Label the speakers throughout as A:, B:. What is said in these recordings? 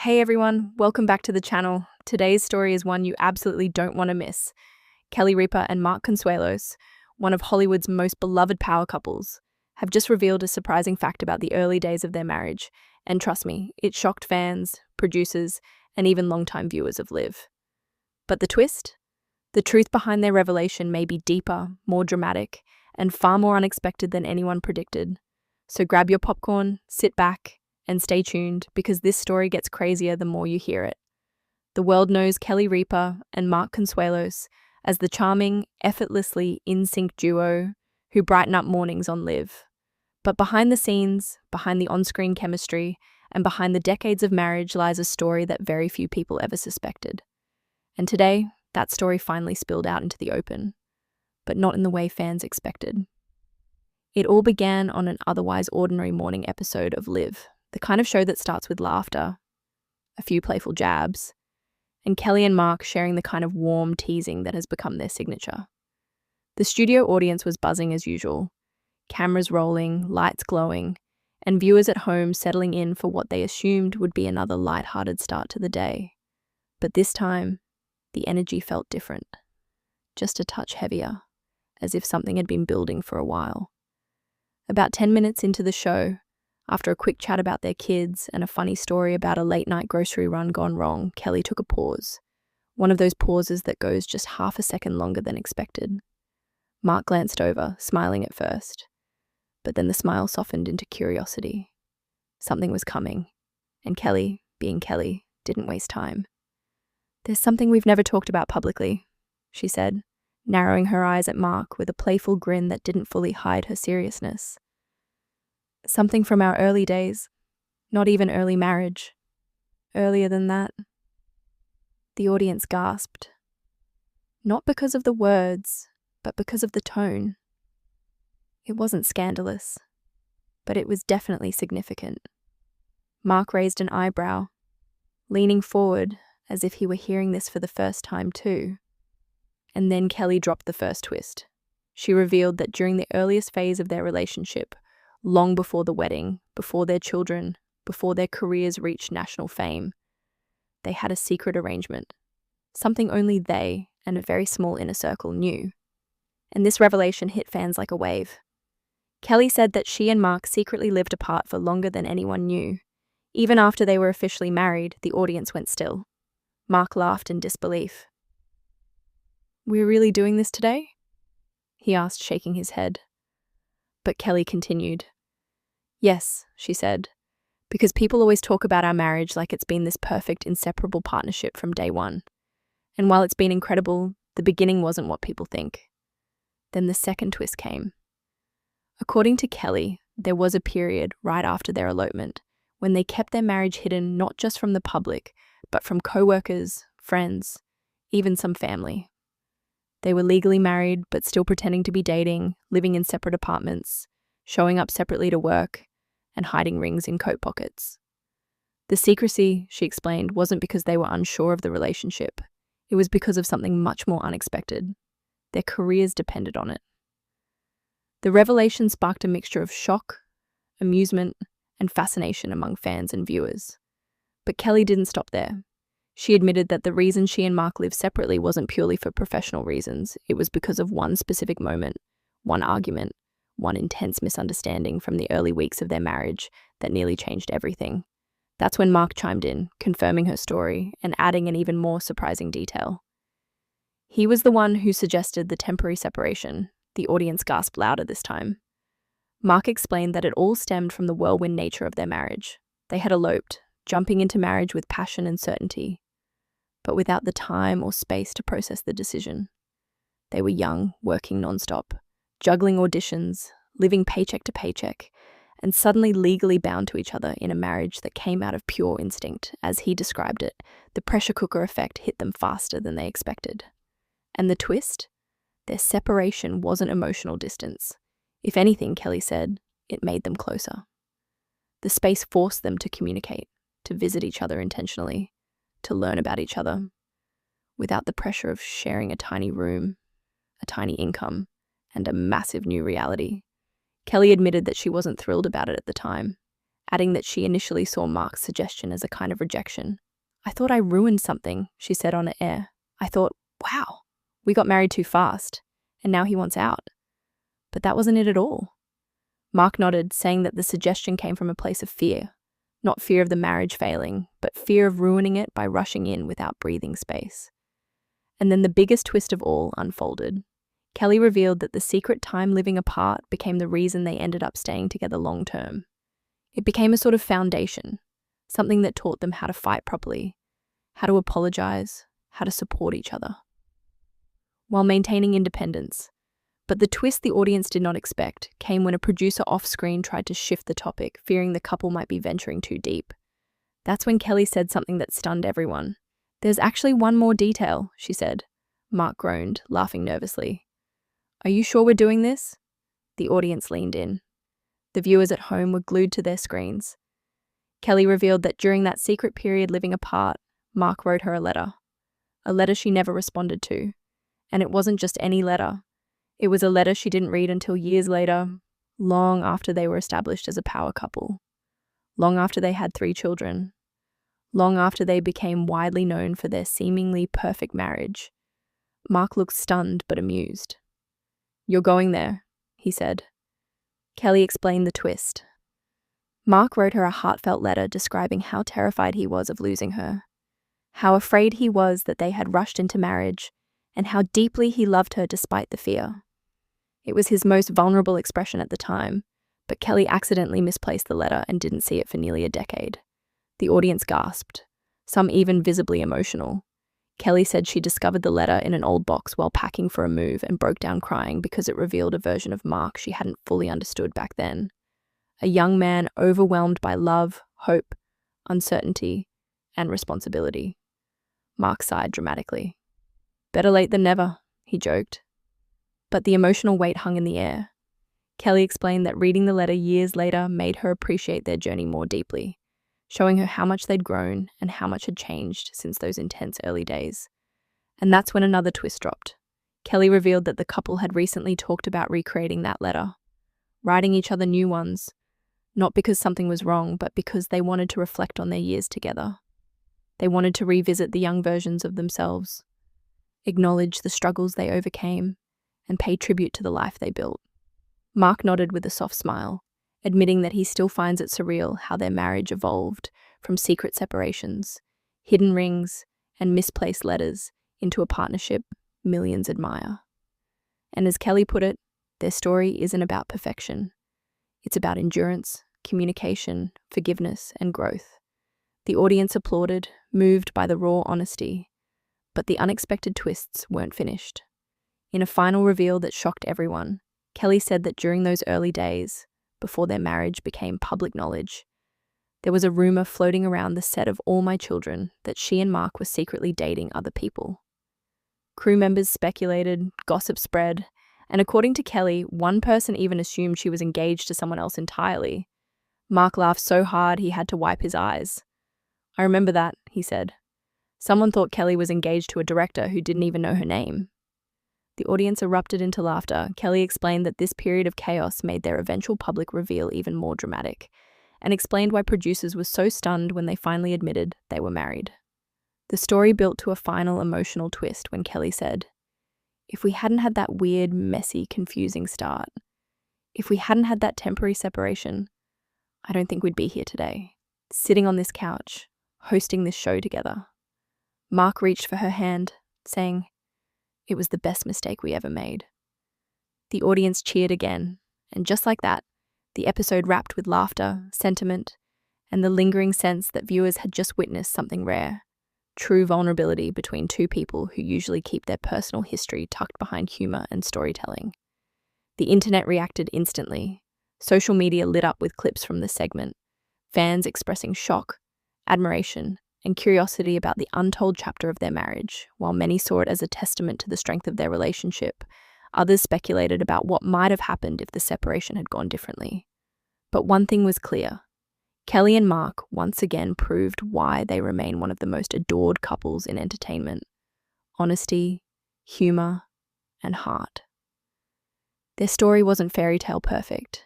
A: Hey everyone, welcome back to the channel. Today's story is one you absolutely don't want to miss. Kelly Ripa and Mark Consuelos, one of Hollywood's most beloved power couples, have just revealed a surprising fact about the early days of their marriage. And trust me, it shocked fans, producers, and even longtime viewers of Live. But the twist? The truth behind their revelation may be deeper, more dramatic, and far more unexpected than anyone predicted. So grab your popcorn, sit back, and stay tuned because this story gets crazier the more you hear it. The world knows Kelly Ripa and Mark Consuelos as the charming, effortlessly in-sync duo who brighten up mornings on Live. But behind the scenes, behind the on-screen chemistry, and behind the decades of marriage lies a story that very few people ever suspected. And today, that story finally spilled out into the open, but not in the way fans expected. It all began on an otherwise ordinary morning episode of Live, the kind of show that starts with laughter, a few playful jabs, and Kelly and Mark sharing the kind of warm teasing that has become their signature. The studio audience was buzzing as usual, cameras rolling, lights glowing, and viewers at home settling in for what they assumed would be another light-hearted start to the day. But this time, the energy felt different, just a touch heavier, as if something had been building for a while. About 10 minutes into the show, after a quick chat about their kids and a funny story about a late-night grocery run gone wrong, Kelly took a pause. One of those pauses that goes just half a second longer than expected. Mark glanced over, smiling at first. But then the smile softened into curiosity. Something was coming, and Kelly, being Kelly, didn't waste time. "There's something we've never talked about publicly," she said, narrowing her eyes at Mark with a playful grin that didn't fully hide her seriousness. "Something from our early days, not even early marriage. Earlier than that." The audience gasped. Not because of the words, but because of the tone. It wasn't scandalous, but it was definitely significant. Mark raised an eyebrow, leaning forward as if he were hearing this for the first time too. And then Kelly dropped the first twist. She revealed that during the earliest phase of their relationship, long before the wedding, before their children, before their careers reached national fame, they had a secret arrangement, something only they and a very small inner circle knew. And this revelation hit fans like a wave. Kelly said that she and Mark secretly lived apart for longer than anyone knew. Even after they were officially married, the audience went still. Mark laughed in disbelief. "We're really doing this today?" he asked, shaking his head. But Kelly continued. "Yes," she said, "because people always talk about our marriage like it's been this perfect, inseparable partnership from day one. And while it's been incredible, the beginning wasn't what people think." Then the second twist came. According to Kelly, there was a period right after their elopement when they kept their marriage hidden not just from the public, but from co-workers, friends, even some family. They were legally married, but still pretending to be dating, living in separate apartments, showing up separately to work, and hiding rings in coat pockets. The secrecy, she explained, wasn't because they were unsure of the relationship. It was because of something much more unexpected. Their careers depended on it. The revelation sparked a mixture of shock, amusement, and fascination among fans and viewers. But Kelly didn't stop there. She admitted that the reason she and Mark lived separately wasn't purely for professional reasons. It was because of one specific moment, one argument, one intense misunderstanding from the early weeks of their marriage that nearly changed everything. That's when Mark chimed in, confirming her story and adding an even more surprising detail. He was the one who suggested the temporary separation. The audience gasped louder this time. Mark explained that it all stemmed from the whirlwind nature of their marriage. They had eloped, jumping into marriage with passion and certainty, but without the time or space to process the decision. They were young, working nonstop, juggling auditions, living paycheck to paycheck, and suddenly legally bound to each other in a marriage that came out of pure instinct. As he described it, the pressure cooker effect hit them faster than they expected. And the twist? Their separation wasn't emotional distance. If anything, Kelly said, it made them closer. The space forced them to communicate, to visit each other intentionally, to learn about each other, without the pressure of sharing a tiny room, a tiny income, and a massive new reality. Kelly admitted that she wasn't thrilled about it at the time, adding that she initially saw Mark's suggestion as a kind of rejection. "I thought I ruined something," she said on air. "I thought, wow, we got married too fast, and now he wants out." But that wasn't it at all. Mark nodded, saying that the suggestion came from a place of fear. Not fear of the marriage failing, but fear of ruining it by rushing in without breathing space. And then the biggest twist of all unfolded. Kelly revealed that the secret time living apart became the reason they ended up staying together long term. It became a sort of foundation, something that taught them how to fight properly, how to apologize, how to support each other, while maintaining independence. But the twist the audience did not expect came when a producer off-screen tried to shift the topic, fearing the couple might be venturing too deep. That's when Kelly said something that stunned everyone. "There's actually one more detail," she said. Mark groaned, laughing nervously. "Are you sure we're doing this?" The audience leaned in. The viewers at home were glued to their screens. Kelly revealed that during that secret period living apart, Mark wrote her a letter she never responded to. And it wasn't just any letter. It was a letter she didn't read until years later, long after they were established as a power couple, long after they had 3 children, long after they became widely known for their seemingly perfect marriage. Mark looked stunned but amused. "You're going there," he said. Kelly explained the twist. Mark wrote her a heartfelt letter describing how terrified he was of losing her, how afraid he was that they had rushed into marriage, and how deeply he loved her despite the fear. It was his most vulnerable expression at the time, but Kelly accidentally misplaced the letter and didn't see it for nearly a decade. The audience gasped, some even visibly emotional. Kelly said she discovered the letter in an old box while packing for a move and broke down crying because it revealed a version of Mark she hadn't fully understood back then. A young man overwhelmed by love, hope, uncertainty, and responsibility. Mark sighed dramatically. "Better late than never," he joked. But the emotional weight hung in the air. Kelly explained that reading the letter years later made her appreciate their journey more deeply, showing her how much they'd grown and how much had changed since those intense early days. And that's when another twist dropped. Kelly revealed that the couple had recently talked about recreating that letter, writing each other new ones, not because something was wrong, but because they wanted to reflect on their years together. They wanted to revisit the young versions of themselves, acknowledge the struggles they overcame, and pay tribute to the life they built. Mark nodded with a soft smile, admitting that he still finds it surreal how their marriage evolved from secret separations, hidden rings, and misplaced letters into a partnership millions admire. And as Kelly put it, their story isn't about perfection. It's about endurance, communication, forgiveness, and growth. The audience applauded, moved by the raw honesty, but the unexpected twists weren't finished. In a final reveal that shocked everyone, Kelly said that during those early days, before their marriage became public knowledge, there was a rumor floating around the set of All My Children that she and Mark were secretly dating other people. Crew members speculated, gossip spread, and according to Kelly, one person even assumed she was engaged to someone else entirely. Mark laughed so hard he had to wipe his eyes. "I remember that," he said. "Someone thought Kelly was engaged to a director who didn't even know her name." The audience erupted into laughter. Kelly explained that this period of chaos made their eventual public reveal even more dramatic, and explained why producers were so stunned when they finally admitted they were married. The story built to a final emotional twist when Kelly said, "If we hadn't had that weird, messy, confusing start, if we hadn't had that temporary separation, I don't think we'd be here today, sitting on this couch, hosting this show together." Mark reached for her hand, saying, "It was the best mistake we ever made." The audience cheered again, and just like that, the episode wrapped with laughter, sentiment, and the lingering sense that viewers had just witnessed something rare, true vulnerability between two people who usually keep their personal history tucked behind humor and storytelling. The internet reacted instantly. Social media lit up with clips from the segment, fans expressing shock, admiration, and curiosity about the untold chapter of their marriage. While many saw it as a testament to the strength of their relationship, others speculated about what might have happened if the separation had gone differently. But one thing was clear. Kelly and Mark once again proved why they remain one of the most adored couples in entertainment: honesty, humor, and heart. Their story wasn't fairy tale perfect.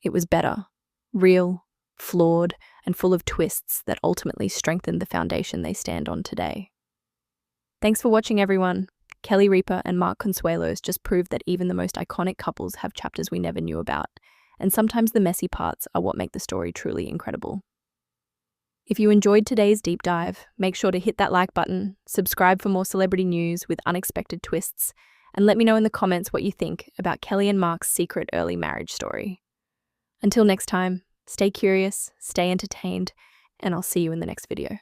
A: It was better, real, flawed, and full of twists that ultimately strengthened the foundation they stand on today. Thanks for watching, everyone. Kelly Ripa and Mark Consuelos just proved that even the most iconic couples have chapters we never knew about, and sometimes the messy parts are what make the story truly incredible. If you enjoyed today's deep dive, make sure to hit that like button, subscribe for more celebrity news with unexpected twists, and let me know in the comments what you think about Kelly and Mark's secret early marriage story. Until next time, stay curious, stay entertained, and I'll see you in the next video.